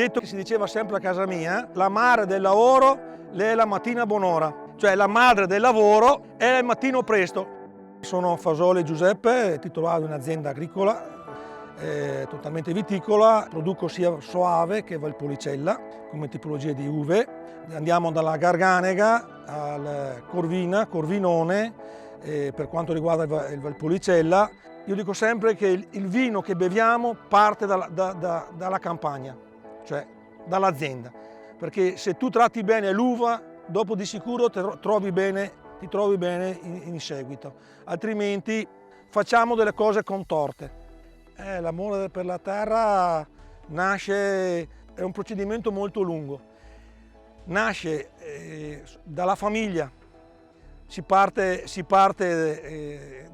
detto che si diceva sempre a casa mia, la madre del lavoro è la mattina buon'ora, cioè la madre del lavoro è il mattino presto. Sono Fasoli Giuseppe, titolare di un'azienda agricola, totalmente viticola, produco sia Soave che Valpolicella come tipologie di uve. Andiamo dalla Garganega al Corvina, Corvinone, per quanto riguarda il Valpolicella. Io dico sempre che il vino che beviamo parte dalla campagna, cioè dall'azienda, perché se tu tratti bene l'uva, dopo di sicuro ti trovi bene in seguito, altrimenti facciamo delle cose contorte. L'amore per la terra nasce, è un procedimento molto lungo, nasce dalla famiglia. Si parte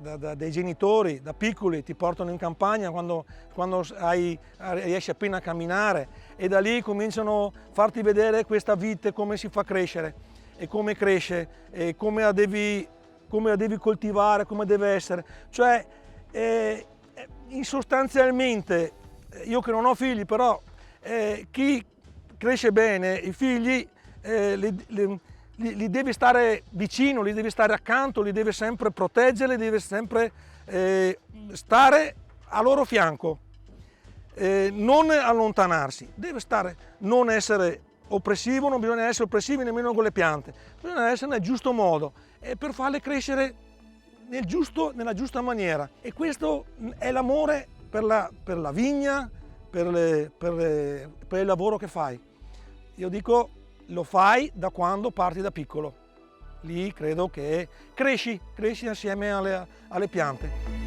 dai genitori, da piccoli, ti portano in campagna quando riesci appena a camminare e da lì cominciano a farti vedere questa vite, come si fa crescere e come cresce e come la devi coltivare, come deve essere. Cioè, sostanzialmente, io che non ho figli, però chi cresce bene, i figli li devi stare vicino, li devi stare accanto, li devi sempre proteggere, li devi sempre stare a loro fianco, non allontanarsi, deve stare, non essere oppressivo, non bisogna essere oppressivi nemmeno con le piante, bisogna essere nel giusto modo per farle crescere nella giusta maniera. E questo è l'amore per la vigna, per il lavoro che fai. Io dico, lo fai da quando parti da piccolo, lì credo che cresci assieme alle piante.